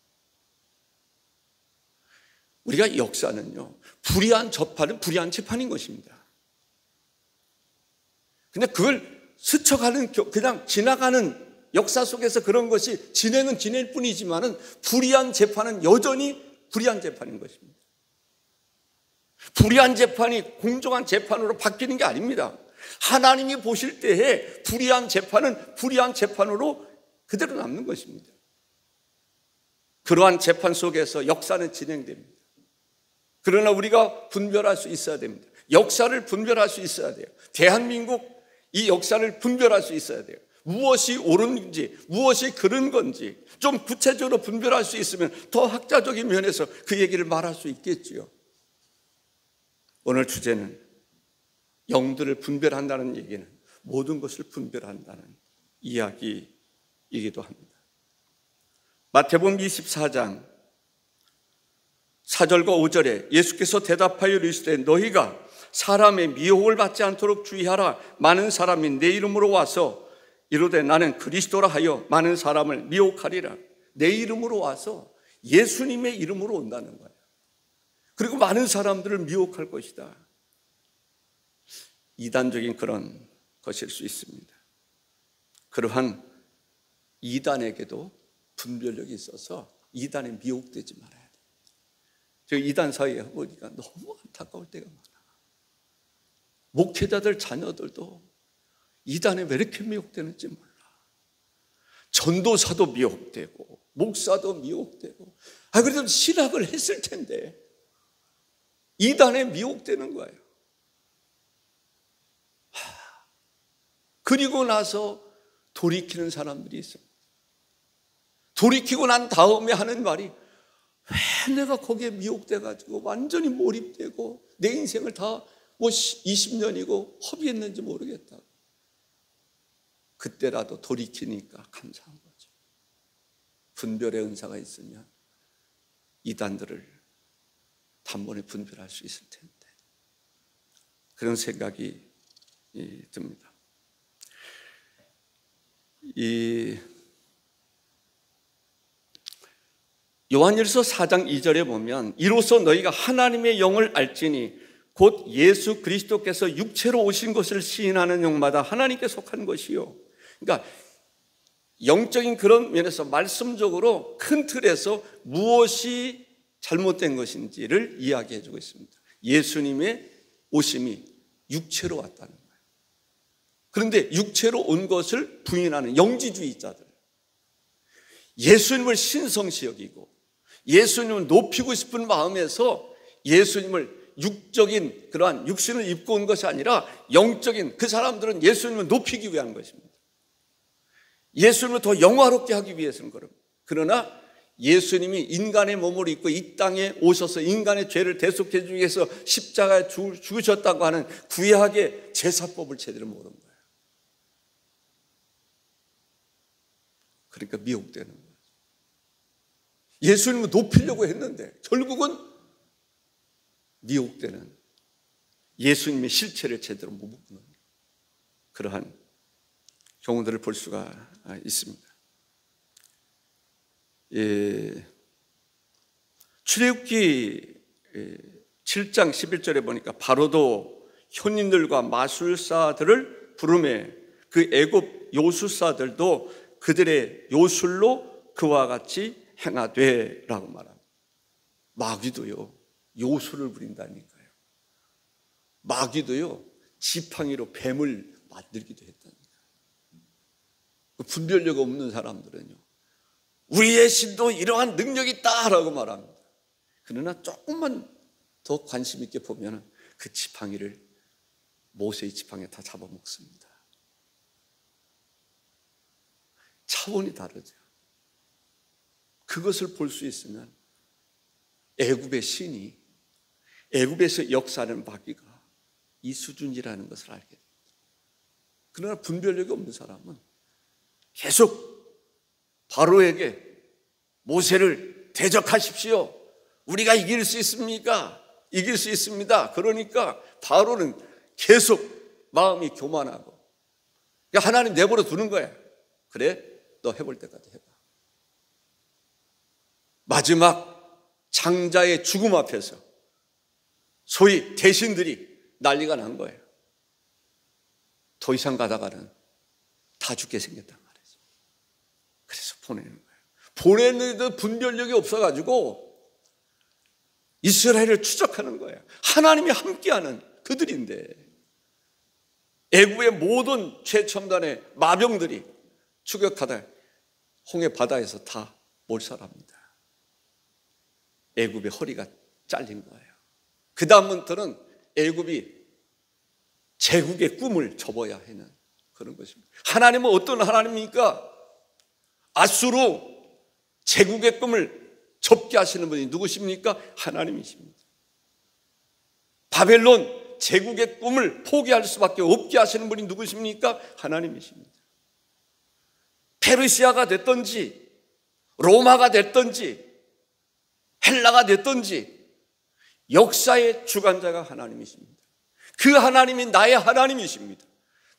우리가 역사는요, 불의한 재판은 불의한 재판인 것입니다. 근데 그걸 스쳐가는, 그냥 지나가는 역사 속에서 그런 것이 진행은 진행일 뿐이지만은 불의한 재판은 여전히 불의한 재판인 것입니다. 불의한 재판이 공정한 재판으로 바뀌는 게 아닙니다. 하나님이 보실 때에 불의한 재판은 불의한 재판으로 그대로 남는 것입니다. 그러한 재판 속에서 역사는 진행됩니다. 그러나 우리가 분별할 수 있어야 됩니다. 역사를 분별할 수 있어야 돼요. 대한민국 이 역사를 분별할 수 있어야 돼요. 무엇이 옳은지, 무엇이 그른 건지 좀 구체적으로 분별할 수 있으면 더 학자적인 면에서 그 얘기를 말할 수 있겠지요. 오늘 주제는 영들을 분별한다는 얘기는 모든 것을 분별한다는 이야기이기도 합니다. 마태복음 24장 4절과 5절에 예수께서 대답하여 이르시되 너희가 사람의 미혹을 받지 않도록 주의하라. 많은 사람이 내 이름으로 와서 이르되 나는 그리스도라 하여 많은 사람을 미혹하리라. 내 이름으로 와서 예수님의 이름으로 온다는 거예요. 그리고 많은 사람들을 미혹할 것이다. 이단적인 그런 것일 수 있습니다. 그러한 이단에게도 분별력이 있어서 이단에 미혹되지 말아야 돼요. 저 이단 사이에 보니까 너무 안타까울 때가 많아. 목회자들 자녀들도 이단에 왜 이렇게 미혹되는지 몰라. 전도사도 미혹되고 목사도 미혹되고 그래도 신학을 했을 텐데 이단에 미혹되는 거예요. 그리고 나서 돌이키는 사람들이 있어요. 돌이키고 난 다음에 하는 말이 왜 내가 거기에 미혹돼가지고 완전히 몰입되고 내 인생을 다 20년이고 허비했는지 모르겠다고. 그때라도 돌이키니까 감사한 거죠. 분별의 은사가 있으면 이단들을 단번에 분별할 수 있을 텐데 그런 생각이 듭니다. 요한일서 4장 2절에 보면 이로써 너희가 하나님의 영을 알지니 곧 예수 그리스도께서 육체로 오신 것을 시인하는 영마다 하나님께 속한 것이요. 그러니까 영적인 그런 면에서 말씀적으로 큰 틀에서 무엇이 잘못된 것인지를 이야기해 주고 있습니다. 예수님의 오심이 육체로 왔다는 거예요. 그런데 육체로 온 것을 부인하는 영지주의자들, 예수님을 신성시 여기고 예수님을 높이고 싶은 마음에서 예수님을 육적인 그러한 육신을 입고 온 것이 아니라 영적인 그 사람들은 예수님을 높이기 위한 것입니다. 예수님을 더 영화롭게 하기 위해서는 그럽니다. 그러나 예수님이 인간의 몸을 입고 이 땅에 오셔서 인간의 죄를 대속해 주기 위해서 십자가에 죽으셨다고 하는 구약의 제사법을 제대로 모르는 거예요. 그러니까 미혹되는 거예요. 예수님을 높이려고 했는데 결국은 미혹되는, 예수님의 실체를 제대로 못 보는 그러한 경우들을 볼 수가 있습니다. 출애굽기 7장 11절에 보니까 바로도 현인들과 마술사들을 부르매 그 애굽 요술사들도 그들의 요술로 그와 같이 행하되라고 말합니다. 마귀도요 요술을 부린다니까요. 마귀도요 지팡이로 뱀을 만들기도 했다니까요. 분별력 없는 사람들은요 우리의 신도 이러한 능력이 있다라고 말합니다. 그러나 조금만 더 관심 있게 보면 그 지팡이를 모세의 지팡이에 다 잡아먹습니다. 차원이 다르죠. 그것을 볼 수 있으면 애굽의 신이, 애굽에서 역사하는 마귀가 이 수준이라는 것을 알게 됩니다. 그러나 분별력이 없는 사람은 계속 바로에게 모세를 대적하십시오. 우리가 이길 수 있습니까? 이길 수 있습니다. 그러니까 바로는 계속 마음이 교만하고 하나님 내버려 두는 거야. 그래, 너 해볼 때까지 해봐. 마지막 장자의 죽음 앞에서 소위 대신들이 난리가 난 거예요. 더 이상 가다가는 다 죽게 생겼단 말이죠. 그래서 보내는 거예요. 보내는데도 분별력이 없어가지고 이스라엘을 추적하는 거예요. 하나님이 함께하는 그들인데 애굽의 모든 최첨단의 마병들이 추격하다 홍해 바다에서 다 몰살합니다. 애굽의 허리가 잘린 거예요. 그 다음부터는 애굽이 제국의 꿈을 접어야 하는 그런 것입니다. 하나님은 어떤 하나님입니까? 아수르 제국의 꿈을 접게 하시는 분이 누구십니까? 하나님이십니다. 바벨론 제국의 꿈을 포기할 수밖에 없게 하시는 분이 누구십니까? 하나님이십니다. 페르시아가 됐든지 로마가 됐든지 헬라가 됐든지 역사의 주관자가 하나님이십니다. 그 하나님이 나의 하나님이십니다.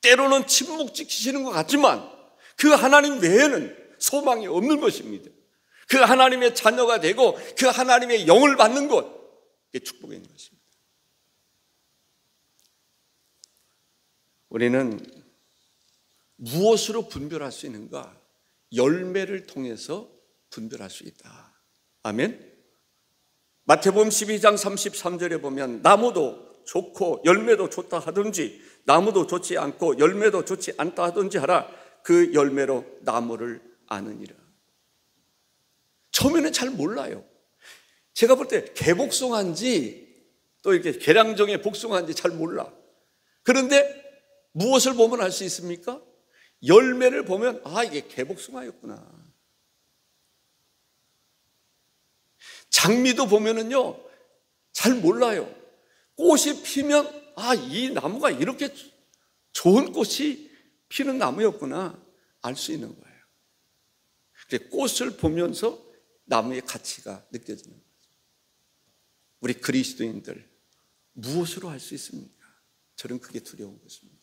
때로는 침묵 지키시는 것 같지만 그 하나님 외에는 소망이 없는 것입니다. 그 하나님의 자녀가 되고 그 하나님의 영을 받는 것, 이게 축복인 것입니다. 우리는 무엇으로 분별할 수 있는가? 열매를 통해서 분별할 수 있다. 아멘. 마태복음 12장 33절에 보면 나무도 좋고 열매도 좋다 하든지 나무도 좋지 않고 열매도 좋지 않다 하든지 하라. 그 열매로 나무를 아느니라. 처음에는 잘 몰라요. 제가 볼 때 개복숭아인지 또 이렇게 계량종에 복숭아인지 잘 몰라. 그런데 무엇을 보면 알 수 있습니까? 열매를 보면 아, 이게 개복숭아였구나. 장미도 보면은요 잘 몰라요. 꽃이 피면 아, 이 나무가 이렇게 좋은 꽃이 피는 나무였구나 알 수 있는 거예요. 꽃을 보면서 나무의 가치가 느껴지는 거죠. 우리 그리스도인들 무엇으로 할 수 있습니까? 저는 그게 두려운 것입니다.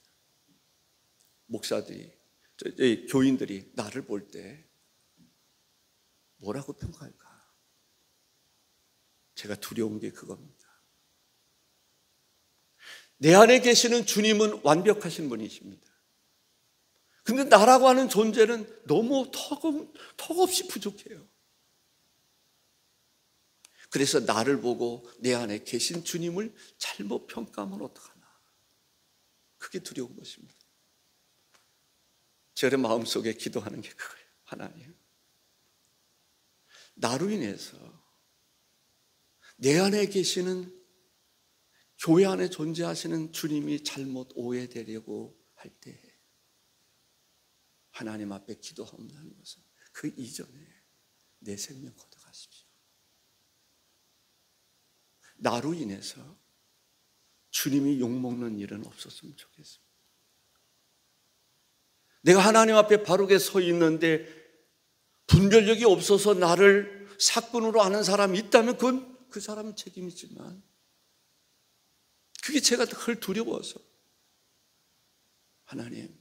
목사들이, 교인들이 나를 볼 때 뭐라고 평가할까? 제가 두려운 게 그겁니다. 내 안에 계시는 주님은 완벽하신 분이십니다. 근데 나라고 하는 존재는 너무 턱없이 부족해요. 그래서 나를 보고 내 안에 계신 주님을 잘못 평가하면 어떡하나. 그게 두려운 것입니다. 제 마음속에 기도하는 게 그거예요. 하나님, 나로 인해서 내 안에 계시는 교회 안에 존재하시는 주님이 잘못 오해되려고 할 때 하나님 앞에 기도한다는 것은 그 이전에 내 생명 걷어가십시오. 나로 인해서 주님이 욕먹는 일은 없었으면 좋겠습니다. 내가 하나님 앞에 바르게 서 있는데 분별력이 없어서 나를 사건으로 아는 사람이 있다면 그건 그 사람은 책임이지만 그게 제가 덜 두려워서 하나님,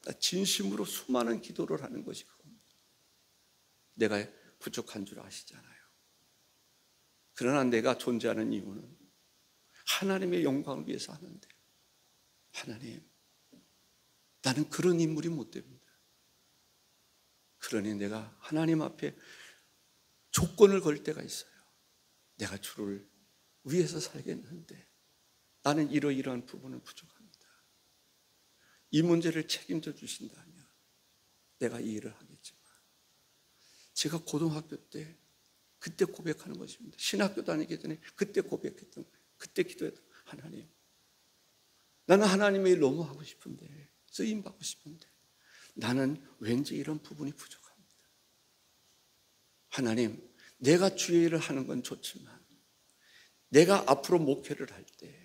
나 진심으로 수많은 기도를 하는 것이 그겁니다. 내가 부족한 줄 아시잖아요. 그러나 내가 존재하는 이유는 하나님의 영광을 위해서 하는데, 하나님, 나는 그런 인물이 못 됩니다. 그러니 내가 하나님 앞에 조건을 걸 때가 있어요. 내가 주를 위해서 살겠는데 나는 이러이러한 부분은 부족합니다. 이 문제를 책임져 주신다면 내가 이 일을 하겠지만, 제가 고등학교 때 그때 고백하는 것입니다. 신학교 다니기 전에 그때 고백했던 거예요. 그때 기도했던 거예요. 하나님, 나는 하나님의 일 너무 하고 싶은데, 쓰임 받고 싶은데 나는 왠지 이런 부분이 부족합니다. 하나님, 내가 주의 일을 하는 건 좋지만 내가 앞으로 목회를 할 때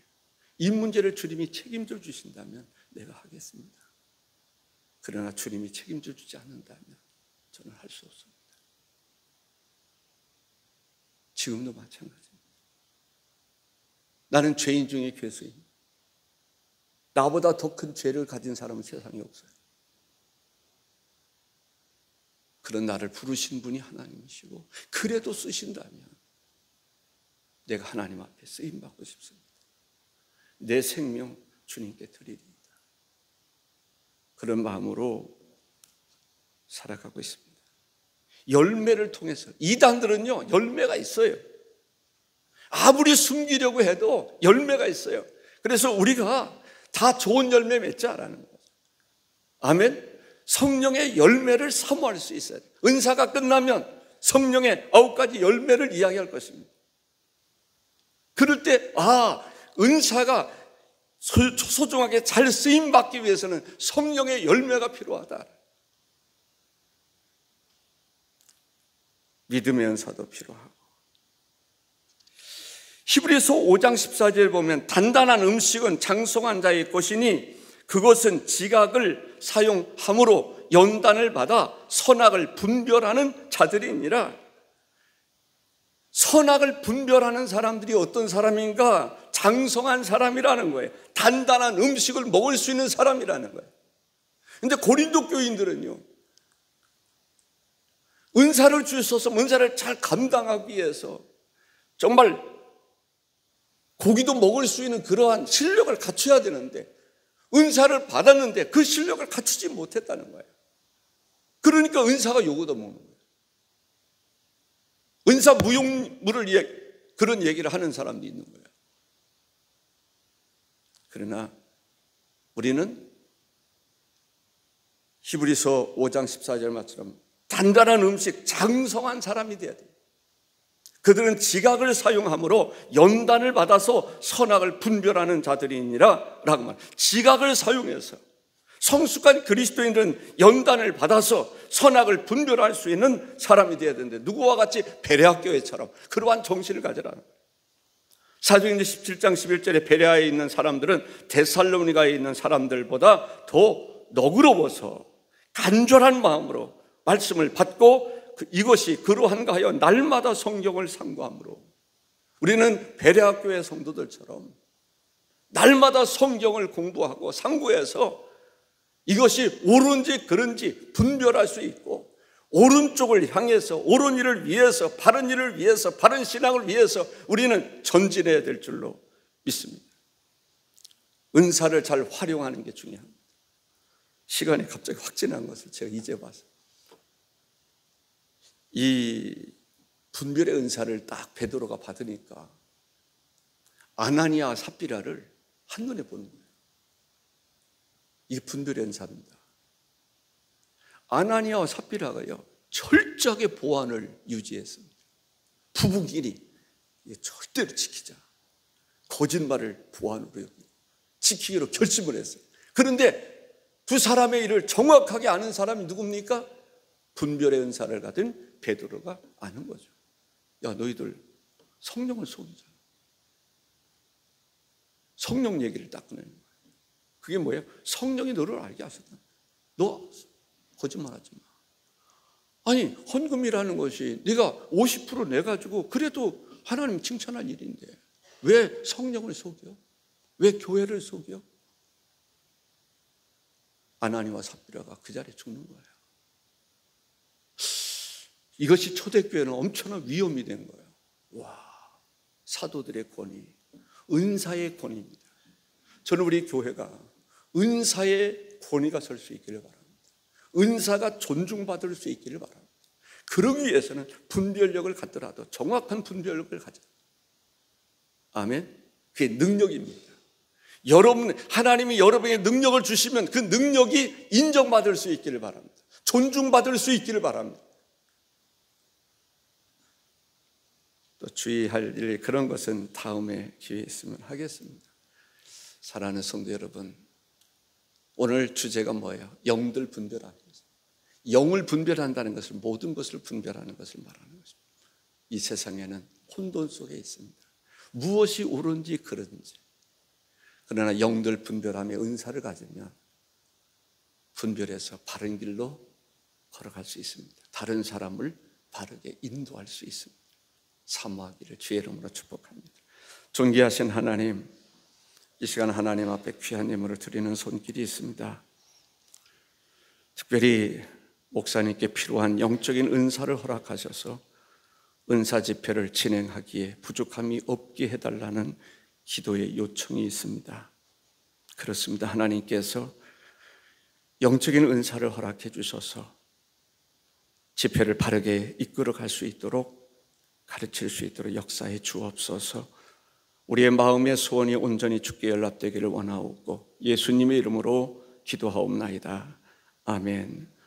이 문제를 주님이 책임져 주신다면 내가 하겠습니다. 그러나 주님이 책임져 주지 않는다면 저는 할 수 없습니다. 지금도 마찬가지입니다. 나는 죄인 중에 괴수인, 나보다 더 큰 죄를 가진 사람은 세상에 없어요. 그런 나를 부르신 분이 하나님이시고 그래도 쓰신다면 내가 하나님 앞에 쓰임받고 싶습니다. 내 생명 주님께 드리리이다. 그런 마음으로 살아가고 있습니다. 열매를 통해서, 이단들은요 열매가 있어요. 아무리 숨기려고 해도 열매가 있어요. 그래서 우리가 다 좋은 열매 맺자라는 거죠. 아멘. 성령의 열매를 사모할 수 있어야 돼요. 은사가 끝나면 성령의 9가지 열매를 이야기할 것입니다. 그럴 때 은사가 소중하게 잘 쓰임받기 위해서는 성령의 열매가 필요하다. 믿음의 은사도 필요하고, 히브리서 5장 14절 보면 단단한 음식은 장성한 자의 것이니 그것은 지각을 사용함으로 연단을 받아 선악을 분별하는 자들이니라. 선악을 분별하는 사람들이 어떤 사람인가? 장성한 사람이라는 거예요. 단단한 음식을 먹을 수 있는 사람이라는 거예요. 그런데 고린도 교인들은요, 은사를 주셔서 은사를 잘 감당하기 위해서 정말 고기도 먹을 수 있는 그러한 실력을 갖춰야 되는데, 은사를 받았는데 그 실력을 갖추지 못했다는 거예요. 그러니까 은사가 요구도 먹는 거예요. 은사 무용물을 그런 얘기를 하는 사람도 있는 거예요. 그러나 우리는 히브리서 5장 14절 말처럼 단단한 음식, 장성한 사람이 돼야 돼요. 그들은 지각을 사용함으로 연단을 받아서 선악을 분별하는 자들이니라 라고 말. 지각을 사용해서 성숙한 그리스도인들은 연단을 받아서 선악을 분별할 수 있는 사람이 되어야 되는데, 누구와 같이 베레아 교회처럼 그러한 정신을 가지라는 거예요. 사도행전 17장 11절에 베레아에 있는 사람들은 데살로니가에 있는 사람들보다 더 너그러워서 간절한 마음으로 말씀을 받고 이것이 그러한가 하여 날마다 성경을 상고함으로, 우리는 베레아 교회 성도들처럼 날마다 성경을 공부하고 상고해서 이것이 옳은지 그른지 분별할 수 있고, 옳은 쪽을 향해서 옳은 일을 위해서, 바른 일을 위해서, 바른 신앙을 위해서 우리는 전진해야 될 줄로 믿습니다. 은사를 잘 활용하는 게 중요합니다. 시간이 갑자기 확 지난 것을 제가 이제 봐서, 이 분별의 은사를 딱 베드로가 받으니까 아나니아 삽비라를 한눈에 보는 거예요. 이게 분별의 은사입니다. 아나니아와 삽비라가요 철저하게 보안을 유지했습니다. 부부끼리 절대로 지키자, 거짓말을 보안으로 여기고 지키기로 결심을 했어요. 그런데 두 사람의 일을 정확하게 아는 사람이 누굽니까? 분별의 은사를 가진 베드로가 아는 거죠. 야, 너희들 성령을 속이자. 성령 얘기를 딱 꺼내는 거예요. 그게 뭐예요? 성령이 너를 알게 하셨다. 너 거짓말하지 마. 아니, 헌금이라는 것이 네가 50% 내가지고 그래도 하나님 칭찬할 일인데 왜 성령을 속여? 왜 교회를 속여? 아나니와 삽비라가 그 자리에 죽는 거예요. 이것이 초대교회는 엄청난 위험이 된 거예요. 와, 사도들의 권위, 은사의 권위입니다. 저는 우리 교회가 은사의 권위가 설 수 있기를 바랍니다. 은사가 존중받을 수 있기를 바랍니다. 그러기 위해서는 분별력을 갖더라도 정확한 분별력을 가져야 합니다. 아멘. 그게 능력입니다. 하나님이 여러분에게 능력을 주시면 그 능력이 인정받을 수 있기를 바랍니다. 존중받을 수 있기를 바랍니다. 또 주의할 일, 그런 것은 다음에 기회 있으면 하겠습니다. 사랑하는 성도 여러분, 오늘 주제가 뭐예요? 영들 분별하는 것입니다. 영을 분별한다는 것은 모든 것을 분별하는 것을 말하는 것입니다. 이 세상에는 혼돈 속에 있습니다. 무엇이 옳은지 그른지. 그러나 영들 분별함의 은사를 가지면 분별해서 바른 길로 걸어갈 수 있습니다. 다른 사람을 바르게 인도할 수 있습니다. 사모하기를 주의 이름으로 축복합니다. 존귀하신 하나님, 이 시간 하나님 앞에 귀한 예물을 드리는 손길이 있습니다. 특별히 목사님께 필요한 영적인 은사를 허락하셔서 은사 집회를 진행하기에 부족함이 없게 해달라는 기도의 요청이 있습니다. 그렇습니다. 하나님께서 영적인 은사를 허락해 주셔서 집회를 바르게 이끌어갈 수 있도록, 가르칠 수 있도록 역사해 주옵소서. 우리의 마음의 소원이 온전히 주께 연락되기를 원하옵고 예수님의 이름으로 기도하옵나이다. 아멘.